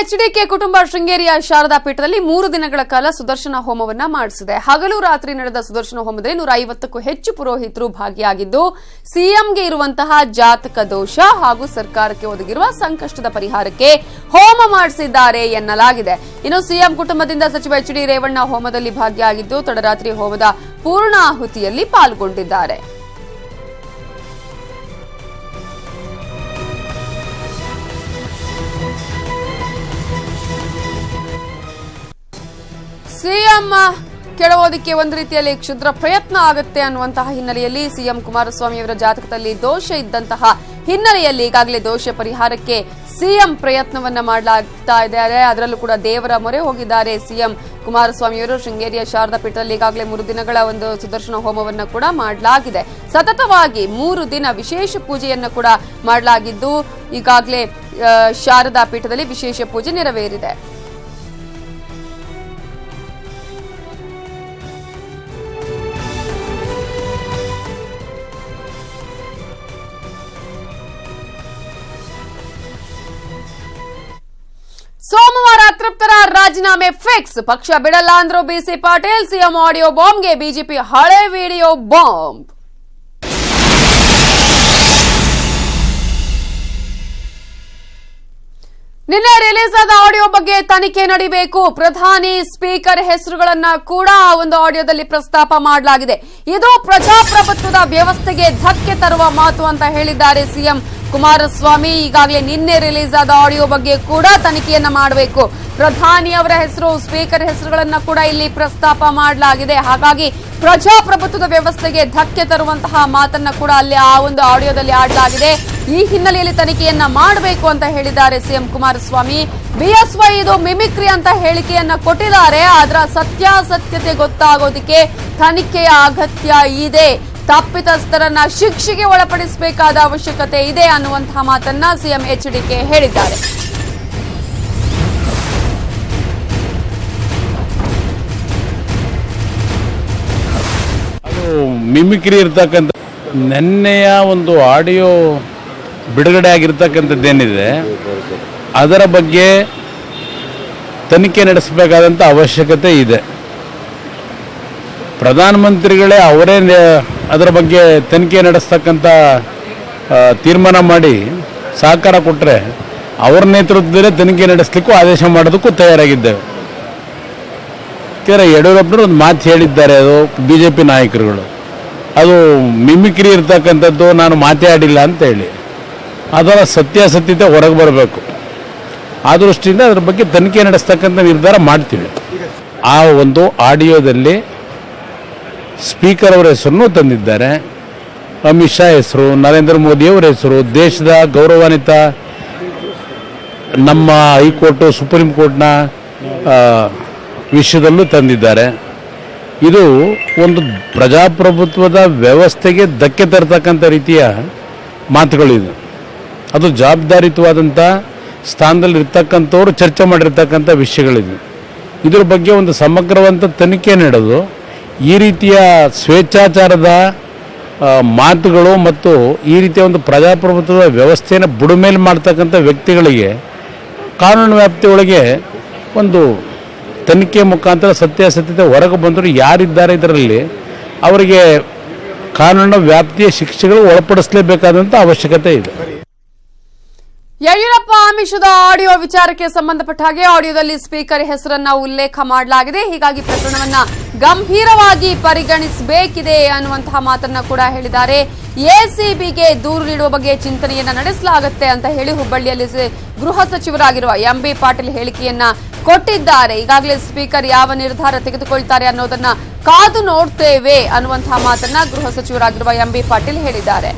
HDK ಕುಟುಂಬ ಶೃಂಗೇರಿಯ ಶಾರದಾ ಪೀಠದಲ್ಲಿ 3 ದಿನಗಳ ಕಾಲ ಸುದರ್ಶನ ಹೋಮವನ್ನ ಮಾಡಿಸಿದೆ. ಹಗಲು ರಾತ್ರಿ ನಡೆದ ಸುದರ್ಶನ ಹೋಮದಲ್ಲಿ 150ಕ್ಕೂ ಹೆಚ್ಚು ಪುರೋಹಿತರು ಭಾಗಿಯಾಗಿದ್ದು, ಸಿಎಂಗೆ ಇರುವಂತಹ ಜಾತಕ ದೋಷ ಹಾಗೂ ಸರ್ಕಾರಕ್ಕೆ ಒದಗಿರುವ ಸಂಕಷ್ಟದ ಪರಿಹಾರಕ್ಕೆ ಹೋಮ ಮಾಡಿಸಿದ್ದಾರೆ ಎನ್ನಲಾಗಿದೆ. ಇನ್ನು ಸಿಎಂ ಕುಟುಂಬದಿಂದ ಸಚಿವ ಎಚ್ಡಿ ರೇವಣ್ಣ ಹೋಮದಲ್ಲಿ ಭಾಗಿಯಾಗಿದ್ದು, ತಡರಾತ್ರಿ ಹೋಮದ ಪೂರ್ಣಾಹುತಿಯಲ್ಲಿ ಪಾಲ್ಗೊಂಡಿದ್ದಾರೆ. ಸಿಎಂ ಕೆಳವೋದಕ್ಕೆ ಒಂದು ರೀತಿಯಲ್ಲಿ ಕ್ಷುದ್ರ ಪ್ರಯತ್ನ ಆಗುತ್ತೆ ಅನ್ನುವಂತಹ ಹಿನ್ನೆಲೆಯಲ್ಲಿ ಸಿಎಂ ಕುಮಾರಸ್ವಾಮಿ ಅವರ ಜಾತಕದಲ್ಲಿ ದೋಷ ಇದ್ದಂತಹ ಹಿನ್ನೆಲೆಯಲ್ಲಿ ಈಗಾಗಲೇ ದೋಷ ಪರಿಹಾರಕ್ಕೆ ಸಿಎಂ ಪ್ರಯತ್ನವನ್ನ ಮಾಡಲಾಗ್ತಾ ಇದ್ದಾರೆ. ಅದರಲ್ಲೂ ಕೂಡ ದೇವರ ಮೊರೆ ಹೋಗಿದ್ದಾರೆ ಸಿಎಂ ಕುಮಾರಸ್ವಾಮಿ ಅವರು. ಶೃಂಗೇರಿಯ ಶಾರದಾ ಪೀಠದಲ್ಲಿ ಈಗಾಗಲೇ 3 ದಿನಗಳ ಒಂದು ಸುದರ್ಶನ ಹೋಮವನ್ನು ಕೂಡ ಮಾಡಲಾಗಿದೆ. ಸತತವಾಗಿ 3 ದಿನ ವಿಶೇಷ ಪೂಜೆಯನ್ನು ಕೂಡ ಮಾಡಲಾಗಿದ್ದು, ಈಗಾಗಲೇ ಶಾರದಾ ಪೀಠದಲ್ಲಿ ವಿಶೇಷ ಪೂಜೆ ನೆರವೇರಿದೆ. ಸೋಮವಾರ ಅತೃಪ್ತರ ರಾಜೀನಾಮೆ ಫಿಕ್ಸ್. ಪಕ್ಷ ಬಿಡಲ್ಲ ಅಂದ್ರು ಬಿಸಿ ಪಾಟೀಲ್. ಸಿಎಂ ಆಡಿಯೋ ಬಾಂಬ್ಗೆ ಬಿಜೆಪಿ ಹಳೆ ವಿಡಿಯೋ ಬಾಂಬ್. ನಿನ್ನೆ ರಿಲೀಸ್ ಆದ ಆಡಿಯೋ ಬಗ್ಗೆ ತನಿಖೆ ನಡೀಬೇಕು. ಪ್ರಧಾನಿ ಸ್ಪೀಕರ್ ಹೆಸರುಗಳನ್ನ ಕೂಡ ಒಂದು ಆಡಿಯೋದಲ್ಲಿ ಪ್ರಸ್ತಾಪ ಮಾಡಲಾಗಿದೆ. ಇದು ಪ್ರಜಾಪ್ರಭುತ್ವದ ವ್ಯವಸ್ಥೆಗೆ ಧಕ್ಕೆ ತರುವ ಮಾತು ಅಂತ ಹೇಳಿದ್ದಾರೆ ಸಿಎಂ ಕುಮಾರಸ್ವಾಮಿ. ಈಗಾಗಲೇ ನಿನ್ನೆ ರಿಲೀಸ್ ಆದ ಆಡಿಯೋ ಬಗ್ಗೆ ಕೂಡ ತನಿಖೆಯನ್ನ ಮಾಡಬೇಕು. ಪ್ರಧಾನಿ ಅವರ ಹೆಸರು, ಸ್ಪೀಕರ್ ಹೆಸರುಗಳನ್ನ ಕೂಡ ಇಲ್ಲಿ ಪ್ರಸ್ತಾಪ ಮಾಡಲಾಗಿದೆ. ಹಾಗಾಗಿ ಪ್ರಜಾಪ್ರಭುತ್ವದ ವ್ಯವಸ್ಥೆಗೆ ಧಕ್ಕೆ ತರುವಂತಹ ಮಾತನ್ನ ಕೂಡ ಅಲ್ಲಿ ಆ ಒಂದು ಆಡಿಯೋದಲ್ಲಿ ಆಡಲಾಗಿದೆ. ಈ ಹಿನ್ನೆಲೆಯಲ್ಲಿ ತನಿಖೆಯನ್ನ ಮಾಡಬೇಕು ಅಂತ ಹೇಳಿದ್ದಾರೆ ಸಿಎಂ ಕುಮಾರಸ್ವಾಮಿ. ಬಿಎಸ್ವೈ ಇದು ಮಿಮಿಕ್ರಿ ಅಂತ ಹೇಳಿಕೆಯನ್ನ ಕೊಟ್ಟಿದ್ದಾರೆ. ಅದರ ಸತ್ಯಾಸತ್ಯತೆ ಗೊತ್ತಾಗೋದಕ್ಕೆ ತನಿಖೆಯ ಅಗತ್ಯ ಇದೆ. ತಪ್ಪಿತಸ್ಥರನ್ನ ಶಿಕ್ಷೆಗೆ ಒಳಪಡಿಸಬೇಕಾದ ಅವಶ್ಯಕತೆ ಇದೆ ಅನ್ನುವಂತಹ ಮಾತನ್ನ ಸಿಎಂ ಎಚ್ಡಿಕೆ ಹೇಳಿದ್ದಾರೆ. ಅದು ಮಿಮಿಕ್ರಿ ಇರ್ತಕ್ಕಂಥ ನೆನ್ನೆಯ ಒಂದು ಆಡಿಯೋ ಬಿಡುಗಡೆ ಆಗಿರ್ತಕ್ಕಂಥದ್ದೇನಿದೆ ಅದರ ಬಗ್ಗೆ ತನಿಖೆ ನಡೆಸಬೇಕಾದಂಥ ಅವಶ್ಯಕತೆ ಇದೆ. ಪ್ರಧಾನಮಂತ್ರಿಗಳೇ ಅವರೇ ಅದರ ಬಗ್ಗೆ ತನಿಖೆ ನಡೆಸ್ತಕ್ಕಂಥ ತೀರ್ಮಾನ ಮಾಡಿ ಸಹಕಾರ ಕೊಟ್ಟರೆ ಅವರ ನೇತೃತ್ವದಲ್ಲೇ ತನಿಖೆ ನಡೆಸಲಿಕ್ಕೂ ಆದೇಶ ಮಾಡೋದಕ್ಕೂ ತಯಾರಾಗಿದ್ದೇವೆ. ಯಾಕೆಂದರೆ ಯಡಿಯೂರಪ್ಪನವರು ಒಂದು ಮಾತು ಹೇಳಿದ್ದಾರೆ, ಅದು ಬಿ ಜೆ ಪಿ ನಾಯಕರುಗಳು, ಅದು ಮಿಮಿಕ್ರಿ ಇರ್ತಕ್ಕಂಥದ್ದು, ನಾನು ಮಾತೇ ಆಡಿಲ್ಲ ಅಂತೇಳಿ. ಅದರ ಸತ್ಯಾಸತ್ಯತೆ ಹೊರಗೆ ಬರಬೇಕು. ಆ ದೃಷ್ಟಿಯಿಂದ ಅದರ ಬಗ್ಗೆ ತನಿಖೆ ನಡೆಸ್ತಕ್ಕಂಥ ನಿರ್ಧಾರ ಮಾಡ್ತೀವಿ. ಆ ಒಂದು ಆಡಿಯೋದಲ್ಲಿ ಸ್ಪೀಕರ್ ಅವರ ಹೆಸರನ್ನು ತಂದಿದ್ದಾರೆ. ಅಮಿತ್ ಶಾ ಹೆಸರು, ನರೇಂದ್ರ ಮೋದಿಯವರ ಹೆಸರು, ದೇಶದ ಗೌರವಾನ್ವಿತ ನಮ್ಮ ಹೈಕೋರ್ಟು, ಸುಪ್ರೀಂ ಕೋರ್ಟ್ನ ವಿಷಯದಲ್ಲೂ ತಂದಿದ್ದಾರೆ. ಇದು ಒಂದು ಪ್ರಜಾಪ್ರಭುತ್ವದ ವ್ಯವಸ್ಥೆಗೆ ಧಕ್ಕೆ ತರತಕ್ಕಂಥ ರೀತಿಯ ಮಾತುಗಳಿದು. ಅದು ಜವಾಬ್ದಾರಿಯುತವಾದಂಥ ಸ್ಥಾನದಲ್ಲಿ ಇರ್ತಕ್ಕಂಥವ್ರು ಚರ್ಚೆ ಮಾಡಿರ್ತಕ್ಕಂಥ ವಿಷಯಗಳಿದು. ಇದ್ರ ಬಗ್ಗೆ ಒಂದು ಸಮಗ್ರವಂತ ತನಿಖೆ ನಡೆದು ಈ ರೀತಿಯ ಸ್ವೇಚ್ಛಾಚಾರದ ಮಾತುಗಳು ಮತ್ತು ಈ ರೀತಿಯ ಒಂದು ಪ್ರಜಾಪ್ರಭುತ್ವದ ವ್ಯವಸ್ಥೆಯನ್ನು ಬುಡಮೇಲೆ ಮಾಡ್ತಕ್ಕಂಥ ವ್ಯಕ್ತಿಗಳಿಗೆ ಕಾನೂನು ವ್ಯಾಪ್ತಿಯೊಳಗೆ ಒಂದು ತನಿಖೆ ಮುಖಾಂತರ ಸತ್ಯಾಸತ್ಯತೆ ಹೊರಗೆ ಬಂದರೂ ಯಾರಿದ್ದಾರೆ ಇದರಲ್ಲಿ ಅವರಿಗೆ ಕಾನೂನಿನ ವ್ಯಾಪ್ತಿಯ ಶಿಕ್ಷೆಗಳು ಒಳಪಡಿಸಲೇಬೇಕಾದಂಥ ಅವಶ್ಯಕತೆ ಇದೆ. ಯಡಿಯೂರಪ್ಪ ಆಮಿಷದ ಆಡಿಯೋ ವಿಚಾರಕ್ಕೆ ಸಂಬಂಧಪಟ್ಟ ಹಾಗೆ ಆಡಿಯೋದಲ್ಲಿ ಸ್ಪೀಕರ್ ಹೆಸರನ್ನ ಉಲ್ಲೇಖ ಮಾಡಲಾಗಿದೆ. ಹೀಗಾಗಿ ಪ್ರಕರಣವನ್ನ ಗಂಭೀರವಾಗಿ ಪರಿಗಣಿಸಬೇಕಿದೆ ಅನ್ನುವಂತಹ ಮಾತನ್ನ ಕೂಡ ಹೇಳಿದ್ದಾರೆ. ಎಸಿಬಿಗೆ ದೂರು ನೀಡುವ ಬಗ್ಗೆ ಚಿಂತನೆಯನ್ನ ನಡೆಸಲಾಗುತ್ತೆ ಅಂತ ಹೇಳಿ ಹುಬ್ಬಳ್ಳಿಯಲ್ಲಿ ಗೃಹ ಸಚಿವರಾಗಿರುವ ಎಂಬಿ ಪಾಟೀಲ್ ಹೇಳಿಕೆಯನ್ನ ಕೊಟ್ಟಿದ್ದಾರೆ. ಈಗಾಗಲೇ ಸ್ಪೀಕರ್ ಯಾವ ನಿರ್ಧಾರ ತೆಗೆದುಕೊಳ್ತಾರೆ ಅನ್ನೋದನ್ನ ಕಾದು ನೋಡ್ತೇವೆ ಅನ್ನುವಂತಹ ಮಾತನ್ನ ಗೃಹ ಸಚಿವರಾಗಿರುವ ಎಂಬಿ ಪಾಟೀಲ್ ಹೇಳಿದ್ದಾರೆ.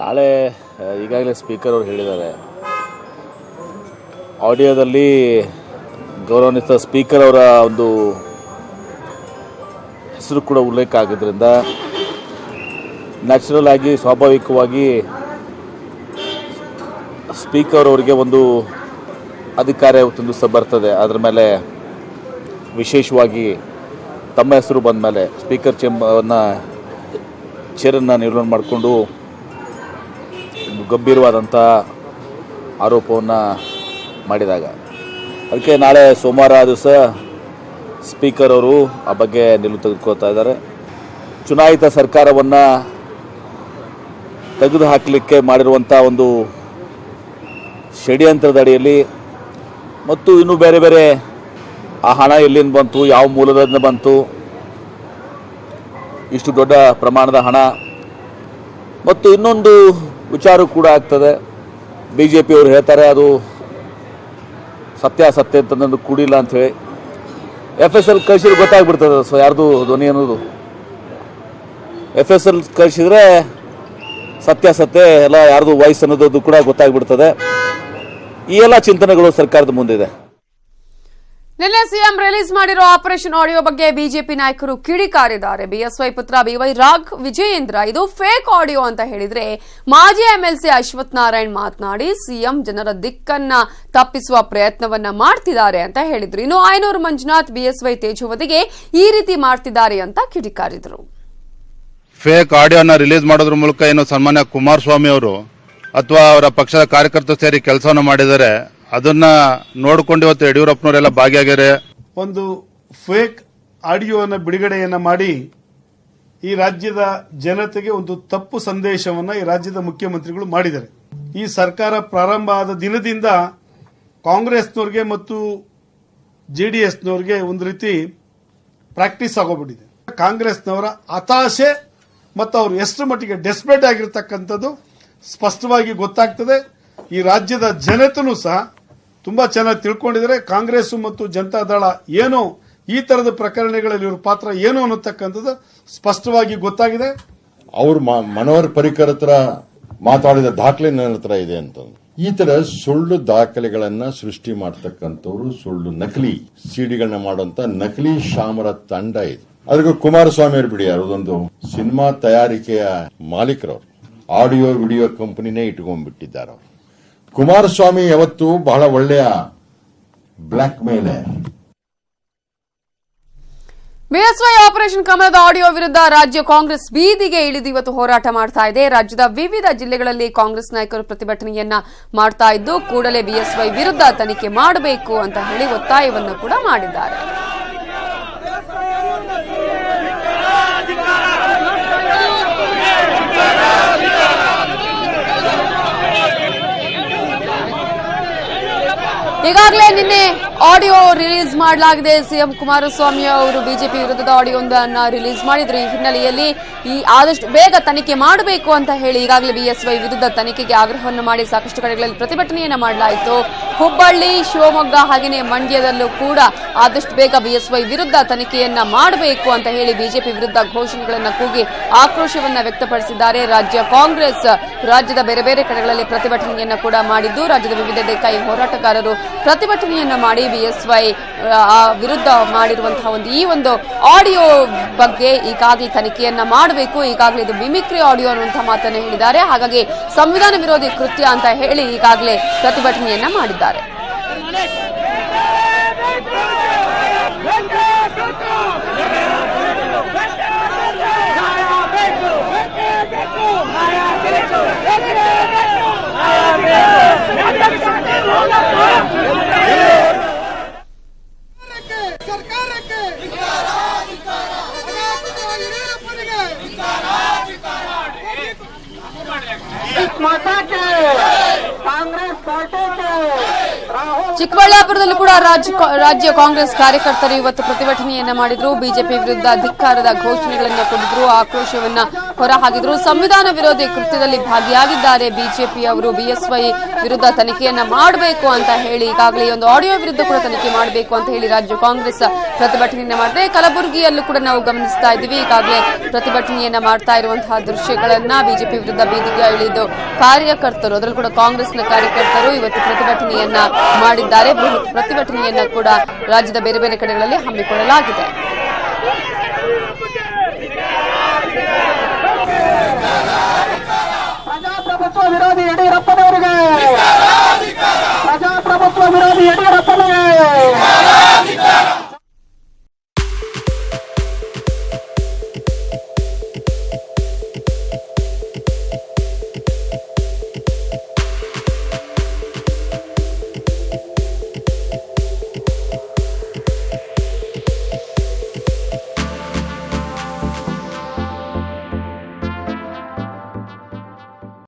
ನಾಳೆ ಈಗಾಗಲೇ ಸ್ಪೀಕರ್ ಅವರು ಹೇಳಿದ್ದಾರೆ, ಆಡಿಯೋದಲ್ಲಿ ಗೌರವಾನ್ವಿತ ಸ್ಪೀಕರ್ ಅವರ ಒಂದು ಹೆಸರು ಕೂಡ ಉಲ್ಲೇಖ ಆಗಿದ್ದರಿಂದ ನ್ಯಾಚುರಲ್ ಆಗಿ ಸ್ವಾಭಾವಿಕವಾಗಿ ಸ್ಪೀಕರ್ ಅವರಿಗೆ ಒಂದು ಅಧಿಕಾರ ಒಂದು ಬರ್ತದೆ. ಅದರ ಮೇಲೆ ವಿಶೇಷವಾಗಿ ತಮ್ಮ ಹೆಸರು ಬಂದ ಮೇಲೆ ಸ್ಪೀಕರ್ ಚೇರನ್ನು ನಿರ್ವಹಣೆ ಮಾಡಿಕೊಂಡು ಗಂಭೀರವಾದಂಥ ಆರೋಪವನ್ನು ಮಾಡಿದಾಗ ಅದಕ್ಕೆ ನಾಳೆ ಸೋಮವಾರ ದಿವಸ ಸ್ಪೀಕರ್ ಅವರು ಆ ಬಗ್ಗೆ ನಿಲುವು ತೆಗೆದುಕೊಳ್ತಾ ಇದ್ದಾರೆ. ಚುನಾಯಿತ ಸರ್ಕಾರವನ್ನು ತೆಗೆದುಹಾಕಲಿಕ್ಕೆ ಮಾಡಿರುವಂಥ ಒಂದು ಷಡ್ಯಂತ್ರದ ಅಡಿಯಲ್ಲಿ ಮತ್ತು ಇನ್ನೂ ಬೇರೆ ಬೇರೆ ಆ ಹಣ ಎಲ್ಲಿಂದ ಬಂತು, ಯಾವ ಮೂಲದಿಂದ ಬಂತು, ಇಷ್ಟು ದೊಡ್ಡ ಪ್ರಮಾಣದ ಹಣ ಮತ್ತು ಇನ್ನೊಂದು ವಿಚಾರ ಕೂಡ ಆಗ್ತದೆ. BJP ಅವರು ಹೇಳ್ತಾರೆ ಅದು ಸತ್ಯಾಸತ್ಯ ಅಂತಂದು ಕೂಡಿಲ್ಲ ಅಂಥೇಳಿ. FSL ಕಳಿಸಿದ್ರೆ ಗೊತ್ತಾಗ್ಬಿಡ್ತದೆ ಯಾರ್ದು ಧ್ವನಿ ಅನ್ನೋದು. FSL ಕಳಿಸಿದ್ರೆ ಸತ್ಯಾಸತ್ಯ ಎಲ್ಲ ಯಾರ್ದು ವಾಯ್ಸ್ ಅನ್ನೋದು ಕೂಡ ಗೊತ್ತಾಗ್ಬಿಡ್ತದೆ. ಈ ಎಲ್ಲ ಚಿಂತನೆಗಳು ಸರ್ಕಾರದ ಮುಂದಿದೆ. ನಿನ್ನೆ ಸಿಎಂ ರಿಲೀಸ್ ಮಾಡಿರೋ ಆಪರೇಷನ್ ಆಡಿಯೋ ಬಗ್ಗೆ ಬಿಜೆಪಿ ನಾಯಕರು ಕಿಡಿಕಾರಿದ್ದಾರೆ. ಬಿಎಸ್ವೈ ಪುತ್ರ BY ರಾಘ್ ವಿಜಯೇಂದ್ರ ಇದು ಫೇಕ್ ಆಡಿಯೋ ಅಂತ ಹೇಳಿದ್ರೆ, ಮಾಜಿ MLC ಅಶ್ವಥ್ ನಾರಾಯಣ್ ಮಾತನಾಡಿ ಸಿಎಂ ಜನರ ದಿಕ್ಕನ್ನ ತಪ್ಪಿಸುವ ಪ್ರಯತ್ನವನ್ನ ಮಾಡ್ತಿದ್ದಾರೆ ಅಂತ ಹೇಳಿದ್ರು. ಇನ್ನು ಆಯನೂರು ಮಂಜುನಾಥ್ ಬಿಎಸ್ವೈ ತೇಜುವದಿಗೆ ಈ ರೀತಿ ಮಾಡ್ತಿದ್ದಾರೆ ಅಂತ ಕಿಡಿಕಾರಿದರು. ಫೇಕ್ ಆಡಿಯೋನ ರಿಲೀಸ್ ಮಾಡೋದ್ರ ಮೂಲಕ ಏನು ಸನ್ಮಾನ್ಯ ಕುಮಾರಸ್ವಾಮಿ ಅವರು ಅಥವಾ ಅವರ ಪಕ್ಷದ ಕಾರ್ಯಕರ್ತರು ಸೇರಿ ಕೆಲಸವನ್ನು ಮಾಡಿದ್ದಾರೆ, ಅದನ್ನ ನೋಡ್ಕೊಂಡು ಇವತ್ತು ಯಡಿಯೂರಪ್ಪನವರೆಲ್ಲ ಭಾಗಿಯಾಗಿದ್ದಾರೆ. ಒಂದು ಫೇಕ್ ಆಡಿಯೋನ ಬಿಡುಗಡೆಯನ್ನ ಮಾಡಿ ಈ ರಾಜ್ಯದ ಜನತೆಗೆ ಒಂದು ತಪ್ಪು ಸಂದೇಶವನ್ನ ಈ ರಾಜ್ಯದ ಮುಖ್ಯಮಂತ್ರಿಗಳು ಮಾಡಿದ್ದಾರೆ. ಈ ಸರ್ಕಾರ ಪ್ರಾರಂಭ ಆದ ದಿನದಿಂದ ಕಾಂಗ್ರೆಸ್ನವ್ರಿಗೆ ಮತ್ತು JDSನವ್ರಿಗೆ ಒಂದು ರೀತಿ ಪ್ರಾಕ್ಟೀಸ್ ಆಗೋಗ್ಬಿಟ್ಟಿದೆ. ಕಾಂಗ್ರೆಸ್ನವರ ಹತಾಶೆ ಮತ್ತು ಅವರು ಎಷ್ಟು ಮಟ್ಟಿಗೆ ಡೆಸ್ಪರೇಟ್ ಆಗಿರ್ತಕ್ಕಂಥದ್ದು ಸ್ಪಷ್ಟವಾಗಿ ಗೊತ್ತಾಗ್ತದೆ. ಈ ರಾಜ್ಯದ ಜನತೆನೂ ಸಹ ತುಂಬಾ ಚೆನ್ನಾಗಿ ತಿಳ್ಕೊಂಡಿದ್ದಾರೆ. ಕಾಂಗ್ರೆಸ್ ಮತ್ತು ಜನತಾದಳ ಏನು ಈ ತರದ ಪ್ರಕರಣಗಳಲ್ಲಿ ಇವ್ರ ಪಾತ್ರ ಏನು ಅನ್ನತಕ್ಕಂಥದ್ದು ಸ್ಪಷ್ಟವಾಗಿ ಗೊತ್ತಾಗಿದೆ. ಅವ್ರು ಮನೋಹರ್ ಪರಿಕರ್ ಹತ್ರ ಮಾತಾಡಿದ ದಾಖಲೆ ನನ್ನ ಹತ್ರ ಇದೆ ಅಂತ. ಈ ತರ ಸುಳ್ಳು ದಾಖಲೆಗಳನ್ನ ಸೃಷ್ಟಿ ಮಾಡತಕ್ಕಂಥವ್ರು, ಸುಳ್ಳು ನಕಲಿ ಸಿಡಿಗಳನ್ನ ಮಾಡುವಂತ ನಕಲಿ ಶಾಮರ ತಂಡ ಇದು. ಅದಕ್ಕೆ ಕುಮಾರಸ್ವಾಮಿ ಅವರು ಬಿಡಿ, ಅದೊಂದು ಸಿನಿಮಾ ತಯಾರಿಕೆಯ ಮಾಲೀಕರವರು, ಆಡಿಯೋ ವಿಡಿಯೋ ಕಂಪನಿನೇ ಇಟ್ಕೊಂಡ್ಬಿಟ್ಟಿದ್ದಾರೆ. ಕುಮಾರಸ್ವಾಮಿ ಯಾವತ್ತು ಬಹಳ ಒಳ್ಳೆಯ ಬ್ಲಾಕ್ ಮೇಲರ್. ಬಿಎಸ್ವೈ ಆಪರೇಷನ್ ಕಮಲದ ಆಡಿಯೋ ವಿರುದ್ಧ ರಾಜ್ಯ ಕಾಂಗ್ರೆಸ್ ಬೀದಿಗೆ ಇಳಿದು ಇವತ್ತು ಹೋರಾಟ ಮಾಡ್ತಾ ಇದೆ. ರಾಜ್ಯದ ವಿವಿಧ ಜಿಲ್ಲೆಗಳಲ್ಲಿ ಕಾಂಗ್ರೆಸ್ ನಾಯಕರು ಪ್ರತಿಭಟನೆಯನ್ನ ಮಾಡ್ತಾ ಇದ್ದು, ಕೂಡಲೇ ಬಿಎಸ್ವೈ ವಿರುದ್ಧ ತನಿಖೆ ಮಾಡಬೇಕು ಅಂತ ಹೇಳಿ ಒತ್ತಾಯವನ್ನು ಕೂಡ ಮಾಡಿದ್ದಾರೆ. ಈಗಾಗಲೇ ನಿನ್ನೆ ಆಡಿಯೋ ರಿಲೀಸ್ ಮಾಡಲಾಗಿದೆ. ಸಿಎಂ ಕುಮಾರಸ್ವಾಮಿ ಅವರು ಬಿಜೆಪಿ ವಿರುದ್ಧದ ಆಡಿಯೋವನ್ನ ರಿಲೀಸ್ ಮಾಡಿದ್ರು. ಈ ಹಿನ್ನೆಲೆಯಲ್ಲಿ ಆದಷ್ಟು ಬೇಗ ತನಿಖೆ ಮಾಡಬೇಕು ಅಂತ ಹೇಳಿ ಈಗಾಗಲೇ ಬಿಎಸ್ವೈ ವಿರುದ್ಧ ತನಿಖೆಗೆ ಆಗ್ರಹವನ್ನು ಮಾಡಿ ಸಾಕಷ್ಟು ಕಡೆಗಳಲ್ಲಿ ಪ್ರತಿಭಟನೆಯನ್ನ ಮಾಡಲಾಯಿತು. ಹುಬ್ಬಳ್ಳಿ, ಶಿವಮೊಗ್ಗ ಹಾಗೆಯೇ ಮಂಡ್ಯದಲ್ಲೂ ಕೂಡ ಆದಷ್ಟು ಬೇಗ ಬಿಎಸ್ವೈ ವಿರುದ್ಧ ತನಿಖೆಯನ್ನ ಮಾಡಬೇಕು ಅಂತ ಹೇಳಿ ಬಿಜೆಪಿ ವಿರುದ್ಧ ಘೋಷಣೆಗಳನ್ನು ಕೂಗಿ ಆಕ್ರೋಶವನ್ನ ವ್ಯಕ್ತಪಡಿಸಿದ್ದಾರೆ. ರಾಜ್ಯ ಕಾಂಗ್ರೆಸ್ ರಾಜ್ಯದ ಬೇರೆ ಬೇರೆ ಕಡೆಗಳಲ್ಲಿ ಪ್ರತಿಭಟನೆಯನ್ನ ಕೂಡ ಮಾಡಿದ್ದು, ರಾಜ್ಯದ ವಿವಿಧೆಡೆ ಕೈ ಹೋರಾಟಗಾರರು ಪ್ರತಿಭಟನೆಯನ್ನ ಮಾಡಿ ಬಿಎಸ್ವೈ ವಿರುದ್ಧ ಮಾಡಿರುವಂತಹ ಈ ಒಂದು ಆಡಿಯೋ ಬಗ್ಗೆ ಈಗಾಗಲೇ ತನಿಖೆಯನ್ನ ಮಾಡಬೇಕು, ಈಗಾಗಲೇ ಇದು ಮಿಮಿಕ್ರಿ ಆಡಿಯೋ ಅನ್ನುವಂತಹ ಮಾತನ್ನು ಹೇಳಿದ್ದಾರೆ. ಹಾಗಾಗಿ ಸಂವಿಧಾನ ವಿರೋಧಿ ಕೃತ್ಯ ಅಂತ ಹೇಳಿ ಈಗಾಗಲೇ ಪ್ರತಿಭಟನೆಯನ್ನ ಮಾಡಿದ್ದಾರೆ. ಚಿಕ್ಕಬಳ್ಳಾಪುರದಲ್ಲೂ ಕೂಡ ರಾಜ್ಯ ಕಾಂಗ್ರೆಸ್ ಕಾರ್ಯಕರ್ತರು ಇವತ್ತು ಪ್ರತಿಭಟನೆಯನ್ನ ಮಾಡಿದ್ರು. ಬಿಜೆಪಿ ವಿರುದ್ಧ ಧಿಕ್ಕಾರದ ಘೋಷಣೆಗಳನ್ನು ಕೊಟ್ಟಿದ್ರು, ಆಕ್ರೋಶವನ್ನ ಹೊರಹಾಕಿದ್ರು. ಸಂವಿಧಾನ ವಿರೋಧಿ ಕೃತ್ಯದಲ್ಲಿ ಭಾಗಿಯಾಗಿದ್ದಾರೆ ಬಿಜೆಪಿ ಅವರು. ಬಿಎಸ್ವೈ ವಿರುದ್ಧ ತನಿಖೆಯನ್ನ ಮಾಡಬೇಕು ಅಂತ ಹೇಳಿ ಈಗಾಗಲೇ ಒಂದು ಆಡಿಯೋ ವಿರುದ್ಧ ಕೂಡ ತನಿಖೆ ಮಾಡಬೇಕು ಅಂತ ಹೇಳಿ ರಾಜ್ಯ ಕಾಂಗ್ರೆಸ್ ಪ್ರತಿಭಟನೆಯನ್ನ ಮಾಡಿದೆ. ಕಲಬುರಗಿಯಲ್ಲೂ ಕೂಡ ನಾವು ಗಮನಿಸ್ತಾ ಇದ್ದೀವಿ, ಈಗಾಗಲೇ ಪ್ರತಿಭಟನೆಯನ್ನ ಮಾಡ್ತಾ ಇರುವಂತಹ ದೃಶ್ಯಗಳನ್ನ. ಬಿಜೆಪಿ ವಿರುದ್ಧ ಬೀದಿಗೆ ಇಳಿದು ಕಾರ್ಯಕರ್ತರು, ಅದರಲ್ಲೂ ಕೂಡ ಕಾಂಗ್ರೆಸ್ನ ಕಾರ್ಯಕರ್ತರು ಇವತ್ತು ಪ್ರತಿಭಟನೆಯನ್ನ ಮಾಡಿದ್ದಾರೆ. ಬೃಹತ್ ಪ್ರತಿಭಟನೆಯನ್ನ ಕೂಡ ರಾಜ್ಯದ ಬೇರೆ ಬೇರೆ ಕಡೆಗಳಲ್ಲಿ ಹಮ್ಮಿಕೊಳ್ಳಲಾಗಿದೆ.